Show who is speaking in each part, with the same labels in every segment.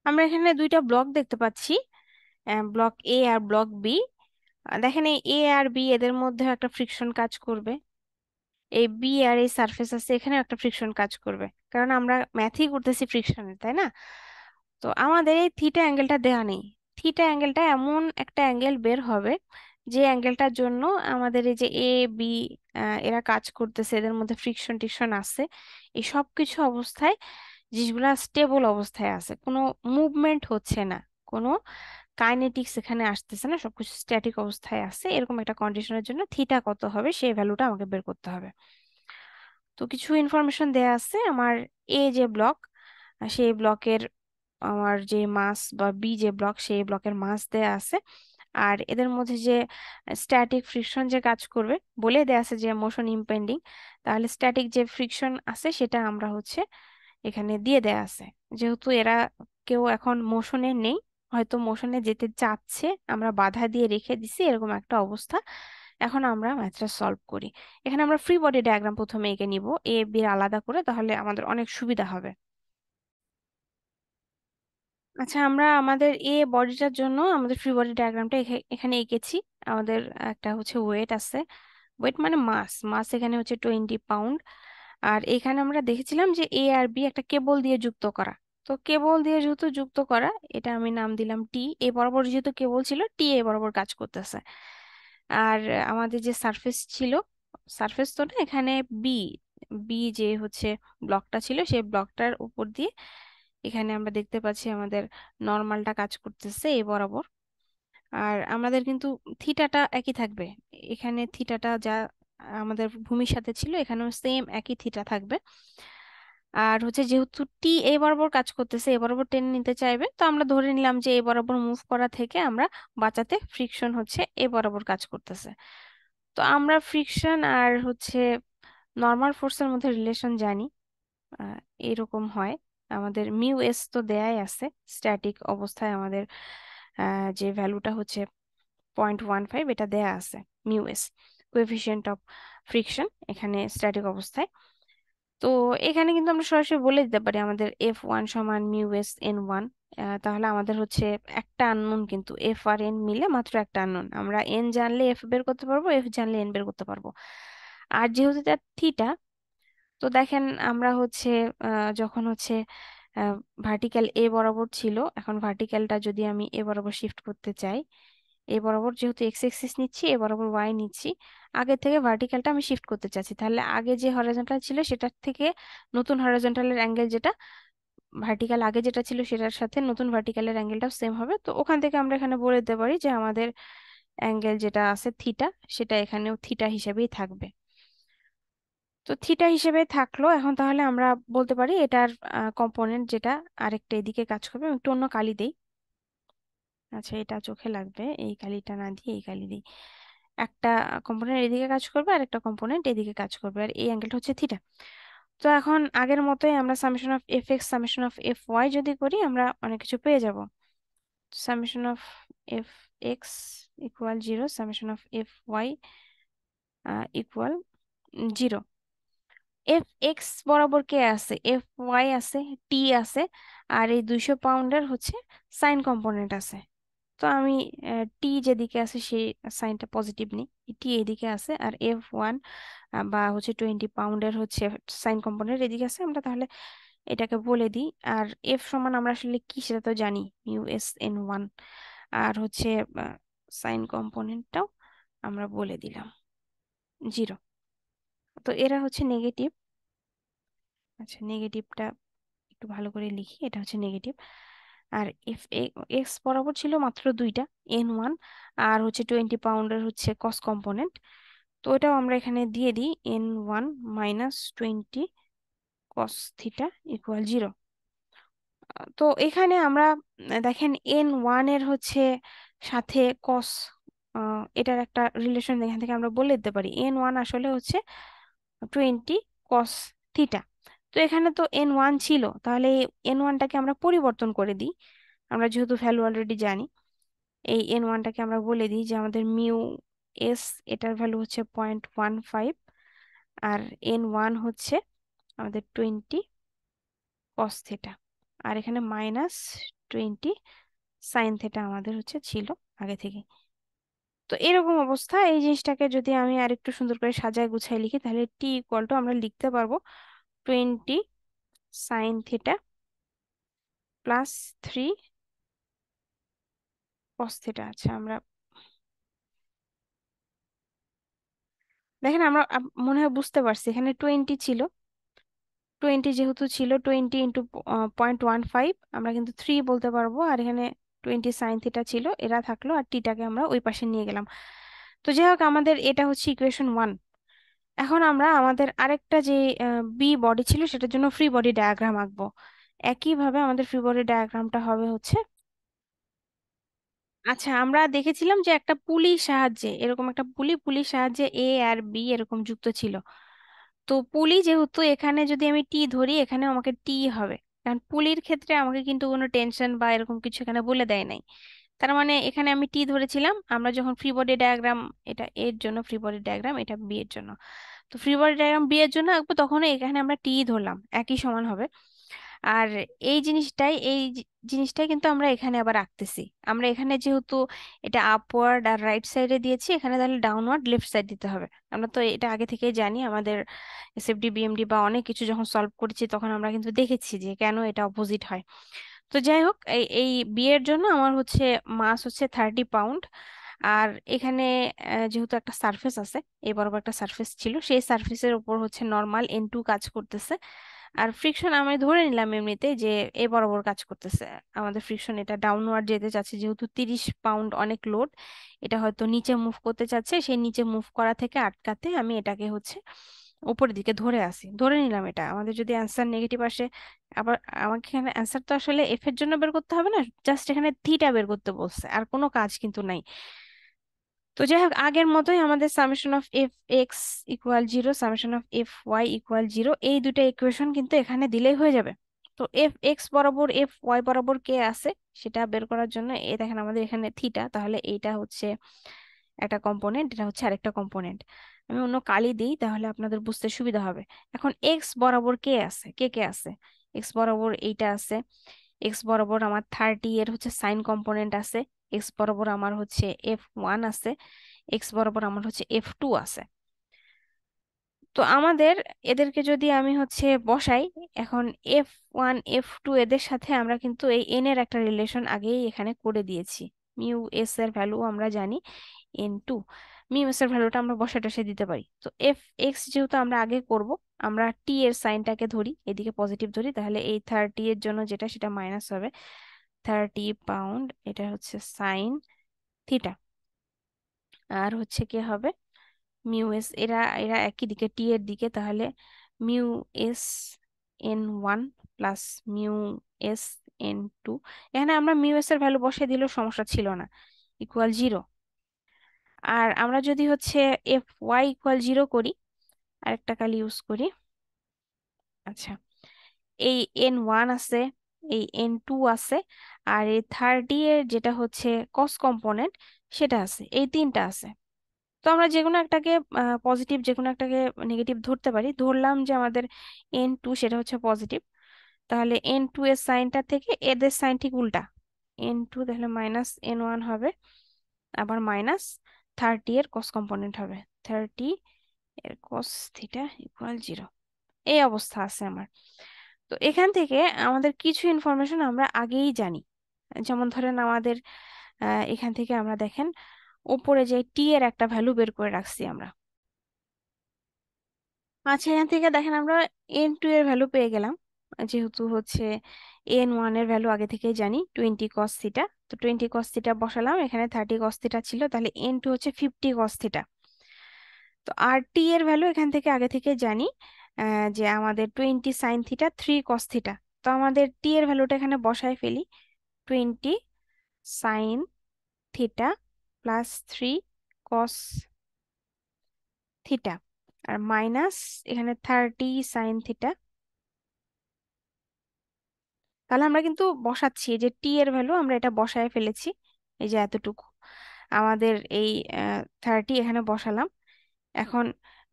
Speaker 1: আমরা এখানে দুইটা ব্লক দেখতে পাচ্ছি, ব্লক এ আর ব্লক বি। দেখেন এই এ আর বি এদের মধ্যে একটা ফ্রিকশন কাজ করবে, এই বি আর এই সারফেস আছে এখানে একটা ফ্রিকশন কাজ করবে, কারণ আমরা ম্যাথই করতেছি ফ্রিকশনের, তাই না? তো আমাদের এই থিটা অ্যাঙ্গেলটা দেয়া নেই। থিটা অ্যাঙ্গেলটা এমন একটা অ্যাঙ্গেল বের হবে যে অ্যাঙ্গেলটার জন্য আমাদের এই যে এ বি এরা কাজ করতেছে, এদের মধ্যে ফ্রিকশন টিকশন আছে, এই সব কিছু অবস্থায় জিনিসগুলা স্টেবল অবস্থায় আছে, কোনো মুভমেন্ট হচ্ছে না, কোনো কাইনেটিক্স এখানে আসতেছে না, সবকিছু স্ট্যাটিক অবস্থায় আছে, এরকম একটা কন্ডিশনের জন্য থিটা কত হবে সেই ভ্যালুটা আমাকে বের করতে হবে। তো কিছু ইনফরমেশন দেয়া আছে আমার এ যে ব্লক, সেই ব্লকের আমার যে মাস, বা বি যে ব্লক সেই ব্লকের মাস দেয়া আছে, আর এদের মধ্যে যে স্ট্যাটিক ফ্রিকশন যে কাজ করবে বলে দেয়া আছে যে মোশন ইম্পেন্ডিং, তাহলে স্ট্যাটিক যে ফ্রিকশন আছে সেটা আমরা হচ্ছে এখানে দিয়ে দেয়া আছে। যেহেতু এরা কেউ এখন মোশনে নেই, হয়তো মোশনে যেতে চাচ্ছে, আমরা বাধা দিয়ে রেখে দিছি, এরকম একটা অবস্থা। এখন আমরা ম্যাথটা সলভ করি। এখানে আমরা ফ্রি বডি ডায়াগ্রাম প্রথমে এঁকে নিব, এ বি আলাদা করে, তাহলে আমাদের অনেক সুবিধা হবে। আচ্ছা, আমরা আমাদের এ বডিটার জন্য আমাদের ফ্রি বডি ডায়াগ্রামটা এখানে এঁকেছি। আমাদের একটা হচ্ছে ওয়েট আছে, ওয়েট মানে মাস, মাস এখানে হচ্ছে 20 পাউন্ড। আর এখানে আমরা দেখেছিলাম যে এ আর বি একটা কেবল দিয়ে যুক্ত করা। তো কেবল দিয়ে যেহেতু যুক্ত করা, এটা আমি নাম দিলাম টি। এ বরাবর যেহেতু কেবল ছিল, টি এ বরাবর কাজ করতেছে। আর আমাদের যে সারফেস ছিল, সারফেস তো না, এখানে বি, বি যে হচ্ছে ব্লকটা ছিল সেই ব্লকটার উপর দিয়ে এখানে আমরা দেখতে পাচ্ছি আমাদের নর্মালটা কাজ করতেছে এই বরাবর। আর আমাদের কিন্তু থিটাটা একই থাকবে, এখানে থিটাটা যা আমাদের ভূমির সাথে ছিল এখানেও সেম একই থিটা থাকবে। আর হচ্ছে যেহেতু টি এই বরাবর কাজ করতেছে, এ বরাবর টেনে নিতে চাইবে, তো আমরা ধরে নিলাম যে এ বরাবর মুভ করা থেকে আমরা বাঁচাতে ফ্রিকশন হচ্ছে এ বরাবর কাজ করতেছে। তো আমরা ফ্রিকশন আর হচ্ছে নর্মাল ফোর্সের মধ্যে রিলেশন জানি, আহ, এরকম হয়। আমাদের মিউ এস তো দেয়াই আছে, স্ট্যাটিক অবস্থায় আমাদের যে ভ্যালুটা হচ্ছে 0.15 এটা দেয়া আছে, mu S coefficient of friction এখানে স্ট্যাটিক অবস্থায়। তো এখানে কিন্তু আমরা সরাসরি বলে দিতে পারি আমাদের F1 সমান মিউ এস N1। তাহলে আমাদের হচ্ছে একটা আননোন, কিন্তু এফ আর এন মিলে মাত্র একটা আননোন, আমরা এন জানলে এফ বের করতে পারবো, এফ জানলে এন বের করতে পারবো। আর যেহেতু তার থিটা, তো দেখেন আমরা হচ্ছে যখন হচ্ছে ভার্টিক্যাল এ বরাবর ছিল, এখন ভার্টিক্যালটা যদি আমি এ বরাবর শিফট করতে চাই, এ বরাবর যেহেতু এক্স এক্সিস নিচ্ছি, এ বরাবর ওয়াই নিচ্ছি, আগে থেকে ভার্টিক্যালটা আমি শিফট করতে চাচ্ছি, তাহলে আগে যে হরাইজন্টাল ছিল সেটার থেকে নতুন হরাইজন্টালের অ্যাঙ্গেল যেটা, ভার্টিক্যাল আগে যেটা ছিল সেটার সাথে নতুন ভার্টিক্যালের অ্যাঙ্গেলটাও সেম হবে। তো ওখান থেকে আমরা এখানে বলে দিতে পারি যে আমাদের অ্যাঙ্গেল যেটা আছে থিটা, সেটা এখানেও থিটা হিসেবেই থাকবে। তো থিটা হিসেবে থাকলো, এখন তাহলে আমরা বলতে পারি এটার কম্পোনেন্ট যেটা আরেকটা এদিকে কাজ করবে, আমি একটু অন্য কালি দেই। আচ্ছা, এটা চোখে লাগবে, এই কালিটা না দিয়ে এই কালি দিই। একটা কম্পোনেন্ট এদিকে কাজ করবে আর একটা কম্পোনেন্ট এদিকে কাজ করবে, আর এই অ্যাঙ্গেলটা হচ্ছে থিটা। তো এখন আগের মতোই আমরা summation of f x summation of f y যদি করি, আমরা অনেক কিছু পেয়ে যাব। Summation of f x equal 0, summation of f y equal 0। F x বরাবর কে আছে, এফ ওয়াই আছে, টি আছে, আর এই 200 পাউন্ডের হচ্ছে সাইন কম্পোনেন্ট আছে। তো আমি টি যেদিকে আছে সেই সাইনটা পজিটিভ নিই, টি এদিকে আছে, আর এফ ওয়ান বা হচ্ছে 20 পাউন্ডের হচ্ছে সাইন কম্পোনেন্ট এদিকে আছে, আমরা তাহলে এটাকে বলে দিই। আর এফ সমান আমরা আসলে কি সেটা তো জানি, ইউ এস এন ওয়ান। আর হচ্ছে সাইন কম্পোনেন্টটাও আমরা বলে দিলাম 0। তো এরা হচ্ছে নেগেটিভ। আচ্ছা, নেগেটিভটা একটু ভালো করে লিখি, এটা হচ্ছে নেগেটিভ। আর এফ এক্স বরাবর ছিল মাত্র দুইটা, N1 আর হচ্ছে 20 পাউন্ডের হচ্ছে কস কম্পোনেন্ট। তো এটাও আমরা এখানে দিয়ে দিই, N1 minus 20 cos theta equal 0। তো এখানে আমরা দেখেন N1 এর হচ্ছে সাথে কস, এটার একটা রিলেশন এখান থেকে আমরা বলে দিতে পারি, N1 আসলে হচ্ছে 20 cos θ। তো এখানে তো N1 ছিল, তাহলে N1টাকে আমরা পরিবর্তন করে দিই, আমরা যেহেতু ভ্যালু অলরেডি জানি। এই N1টাকে আমরা বলে দিই যে আমাদের মিউ এস, এটার ভ্যালু হচ্ছে 0.15, আর N1 হচ্ছে আমাদের 20 cos θ, আর এখানে মাইনাস 20 sin θ আমাদের হচ্ছে ছিল আগে থেকে। তো এরকম অবস্থা, এই জিনিসটাকে যদি আমি আরেকটু সুন্দর করে সাজায় গুছায় লিখি, তাহলে t আমরা লিখতে পারবো 20 sin θ +3 cos θ। আচ্ছা, আমরা দেখেন, আমরা মনে হয় বুঝতে পারছি, এখানে 20 ছিল, 20 যেহেতু ছিল, 20 × 0.15, আমরা কিন্তু 3 বলতে পারবো। আর এখানে 20 sin θ ছিল, এরা থাকলো, আর টিটাকে আমরা ওই পাশে নিয়ে গেলাম। তো যাই হোক, আমাদের এটা হচ্ছে ইকুয়েশন 1। এখন আমরা আমাদের আরেকটা যে বি বডি ছিল সেটার জন্য ফ্রি বডি ডায়াগ্রাম আঁকবো। একইভাবে আমাদের ফ্রি বডি ডায়াগ্রামটা হবে হচ্ছে, আচ্ছা, আমরা দেখেছিলাম যে একটা পুলির সাহায্যে, এরকম একটা পুলির সাহায্যে এ আর বি এরকম যুক্ত ছিল। তো পুলি যেহেতু, এখানে যদি আমি টি ধরি, এখানে আমাকে টি হবে, কারণ পুলির ক্ষেত্রে আমাকে কিন্তু কোনো টেনশন বা এরকম কিছু এখানে বলে দেয় নাই। তার মানে এখানে আমি টি ধরেছিলাম। আমরা যখন ফ্রি বডি ডায়াগ্রাম, এটা এর জন্য ফ্রি বডি ডায়াগ্রাম, এটা বি এর জন্য, তো ফ্রি বডি ডায়াগ্রাম বি এর জন্য আঁকবো, তখন এখানে আমরা টি ধরলাম, একই সমান হবে। আর এই জিনিসটাই কিন্তু আমরা এখানে আবার রাখতেছি। আমরা এখানে যেহেতু এটা আপওয়ার্ড আর রাইট সাইডে দিয়েছি, এখানে তাহলে ডাউনওয়ার্ড লেফট সাইড দিতে হবে। আমরা তো এটা আগে থেকেই জানি, আমাদের এসএফডি বিএমডি বা অনেক কিছু যখন সলভ করেছি, তখন আমরা কিন্তু দেখেছি যে কেন এটা অপোজিট হয়। তো যাই হোক, এই এই বিয়ের জন্য আমার হচ্ছে মাস হচ্ছে 30 পাউন্ড। আর এখানে যেহেতু একটা সারফেস আছে, এই বরাবর একটা সারফেস ছিল, সেই সারফেসের উপর হচ্ছে নর্মাল N2 কাজ করতেছে। আর ফ্রিকশন আমি ধরে নিলাম এমনিতে যে এ বরাবর কাজ করতেছে। আমাদের ফ্রিকশন এটা ডাউনওয়ার্ড যেতে চাচ্ছে, যেহেতু 30 পাউন্ড অনেক লোড, এটা হয়তো নিচে মুভ করতে চাচ্ছে, সেই নিচে মুভ করা থেকে আটকাতে আমি এটাকে হচ্ছে উপরের দিকে ধরে আসি, ধরে নিলাম। এটা আমাদের যদি অ্যান্সার নেগেটিভ আসে, আবার আমাকে এখানে অ্যান্সার তো আসলে এফ এর জন্য বের করতে হবে না, জাস্ট এখানে থিটা বের করতে বলছে, আর কোনো কাজ কিন্তু নাই। তো যাই হোক, আগের মতোই আমাদের summation of f(x)=0, summation of f(y)=0, এই দুটো ইকুয়েশন কিন্তু এখানে দিলেই হয়ে যাবে। তো f(x) বরাবর f(y) বরাবর কে আছে, সেটা বের করার জন্য দেখেন আমাদের এখানে থিটা, তাহলে এইটা হচ্ছে একটা কম্পোনেন্ট, এটা হচ্ছে আরেকটা কম্পোনেন্ট। আমি অন্য কালি দিই, তাহলে আপনাদের বুঝতে সুবিধা হবে। এখন এক্স বরাবর কে আছে, কে আছে, এক্স বরাবর এইটা আছে। এক্স বরাবর আমার 30 এর হচ্ছে সাইন কম্পোনেন্ট আছে। এক্স বরাবর আমার হচ্ছে f1 আছে। এক্স বরাবর আমার হচ্ছে f2 আছে। তো আমাদের এদেরকে যদি আমি হচ্ছে বসাই, এখন f1 f2 এদের সাথে আমরা কিন্তু এই n এর একটা রিলেশন আগেই এখানে করে দিয়েছি। মিউ এস এর ভ্যালু আমরা জানি n2। মিউ এস এর ভ্যালুটা আমরা বসে টসে দিতে পারি। তো f(x) যেহেতু আমরা আগে করব, আমরা টি এর সাইনটাকে ধরি, এদিকে পজিটিভ ধরি, তাহলে এই 30 এর জন্য যেটা, সেটা মাইনাস হবে। 30 পাউন্ড, এটা হচ্ছে সাইন থিটা। আর হচ্ছে কি হবে, মিউ এস, এরা এরা একই দিকে, টি এর দিকে, তাহলে mu S n1 plus mu S n2। এখানে আমরা মিউ এস এর ভ্যালু বসিয়ে দিলেও সমস্যা ছিল না, =0। আর আমরা যদি হচ্ছে f(y)=0 করি, আরেকটা কালি ইউজ করি। আচ্ছা, এই n1 আছে, এই n2 আছে, আর এই 30 এর যেটা হচ্ছে কস কম্পোনেন্ট, সেটা আছে, এই তিনটা আছে। তো আমরা যে কোনো একটাকে পজিটিভ, যে কোনো একটাকে নেগেটিভ ধরতে পারি। ধরলাম যে আমাদের n2 সেটা হচ্ছে পজিটিভ, তাহলে n2 এর সাইনটা থেকে এদের সাইন ঠিক উল্টা, n2 তাহলে -n1 হবে, আবার -30 এর কস কম্পোনেন্ট হবে, 30 এর কস থিটা = 0। এই অবস্থা আছে আমার। তো এখান থেকে আমাদের কিছু ইনফরমেশন আমরা আগেই জানি। যেমন ধরেন আমাদের এখান থেকে আমরা দেখেন উপরে যে টি এর একটা ভ্যালু বের করে রাখছি আমরা। আচ্ছা, এখান থেকে দেখেন আমরা n2 এর ভ্যালু পেয়ে গেলাম, যেহেতু হচ্ছে n1 এর ভ্যালু আগে থেকেই জানি 20 cos θ। তো 20 cos θ বসালাম, এখানে 30 cos θ ছিল, তাহলে n2 হচ্ছে 50 cos θ। তো আর টি এর ভ্যালু এখান থেকে আগে থেকে জানি, যে আমাদের 20 sin θ 3 cos θ। তো আমাদের টি এর ভ্যালুটা এখানে বসায় ফেলি, 20 sin θ +3 cos θ, আর মাইনাস এখানে 30 sin θ। তাহলে আমরা কিন্তু বসাচ্ছি, এই যে টি এর ভ্যালু আমরা এটা বসায় ফেলেছি, এই যে এতটুকু আমাদের এই 30 এখানে বসালাম। এখন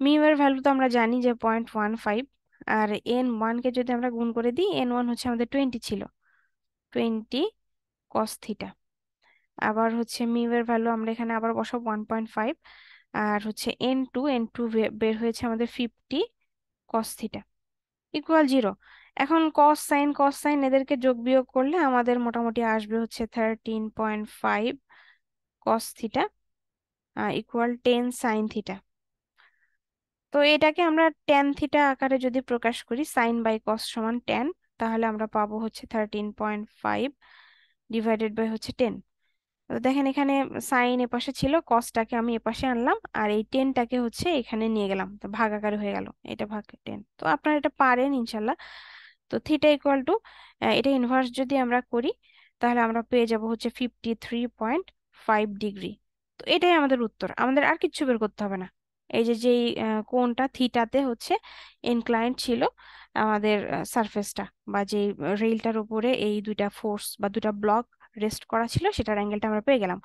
Speaker 1: মিউ এর ভ্যালু তো আমরা জানি যে 0.15, আর n1 কে যদি আমরা গুণ করে দিই, n1 হচ্ছে আমাদের 20 ছিল, 20 কস থিটা। আবার হচ্ছে মিউ এর ভ্যালু আমরা এখানে আবার বসাবো 1.5। আর হচ্ছে এন টু বের হয়েছে আমাদের 50 কস থিটা ইকুয়াল 0। এখন কস সাইন এদেরকে যোগ বিয়োগ করলে আমাদের মোটামুটি আসবে হচ্ছে 13.5 cos theta equal 10 sine theta. তো এটাকে আমরা ট্যান থিটা আকারে যদি প্রকাশ করি, সাইন বাই কস সমান ট্যান, তাহলে আমরা পাবো হচ্ছে 13.5 ডিভাইডেড বাই হচ্ছে 10। তো দেখেন এখানে সাইন এপাশে ছিল, কসটাকে আমি এপাশে আনলাম, আর এই টেনটাকে হচ্ছে এখানে নিয়ে গেলাম, তো ভাগ আকারে হয়ে গেল, এটা ভাগ 10। তো আপনারা এটা পারেন ইনশাল্লাহ। তো থিটা ইকুয়াল টু, এটা ইনভার্স যদি আমরা করি তাহলে আমরা পেয়ে যাব হচ্ছে 53.5 ডিগ্রি। তো এটাই আমাদের উত্তর, আমাদের আর কিচ্ছু বের করতে হবে না। এই যে যেই কোণটা থিটাতে হচ্ছে ইনক্লাইন্ড ছিল আমাদের সারফেসটা, বা যে রেলটার উপরে এই দুইটা ফোর্স বা দুইটা ব্লক রেস্ট করা ছিল, সেটার অ্যাঙ্গেলটা আমরা পেয়ে গেলাম।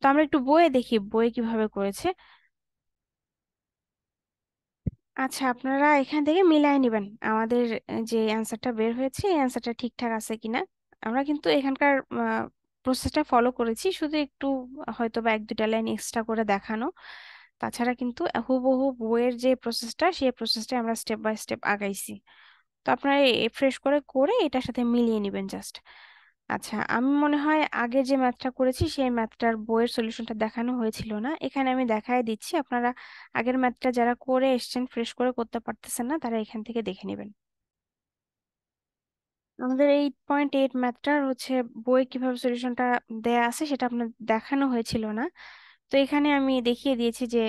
Speaker 1: তো আমরা একটু বইয়ে দেখি বইয়ে কিভাবে করেছে। আচ্ছা, আপনারা এখান থেকে মিলাই নেবেন আমাদের যে অ্যান্সারটা বের হয়েছে এই অ্যান্সারটা ঠিকঠাক আছে কিনা। আমরা কিন্তু এখানকার প্রসেসটা ফলো করেছি, শুধু একটু হয়তো বা এক দুটা লাইন এক্সট্রা করে দেখানো। তাছাড়া কিন্তু হুবহু বইয়ের যে প্রসেসটা সেই প্রসেসটা আমরা স্টেপ বাই স্টেপ আগাইছি। তো আপনারা ফ্রেশ করে করে এটার সাথে মিলিয়ে নেবেন জাস্ট। আচ্ছা, আমি মনে হয় আগে যে ম্যাথটা করেছি সেই ম্যাথটার বইয়ের সলিউশনটা দেখানো হয়েছিল না, এখানে আমি দেখাই দিচ্ছি। আপনারা আগের ম্যাথটা যারা করে এসেছেন, ফ্রেশ করে করতে পারতেছেন না, তারা এখান থেকে দেখে নেবেন। আমাদের 8.8 ম্যাথটার হচ্ছে বই কিভাবে সলিউশনটা দেয়া আছে সেটা আপনার দেখানো হয়েছিল না। তো এখানে আমি দেখিয়ে দিয়েছি যে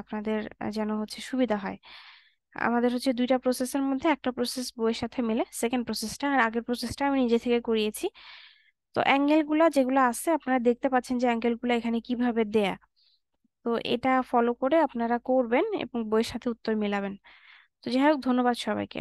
Speaker 1: আপনাদের যেন হচ্ছে সুবিধা হয়। আমাদের হচ্ছে দুইটা প্রসেসের মধ্যে একটা প্রসেস বইয়ের সাথে মিলে, সেকেন্ড প্রসেসটা, আর আগের প্রসেসটা আমি নিজে থেকে করিয়েছি। তো অ্যাঙ্গেল গুলা যেগুলো আছে আপনারা দেখতে পাচ্ছেন যে অ্যাঙ্গেল গুলা এখানে কিভাবে দেয়া। তো এটা ফলো করে আপনারা করবেন এবং বইয়ের সাথে উত্তর মিলাবেন। তো যাই হোক, ধন্যবাদ সবাইকে।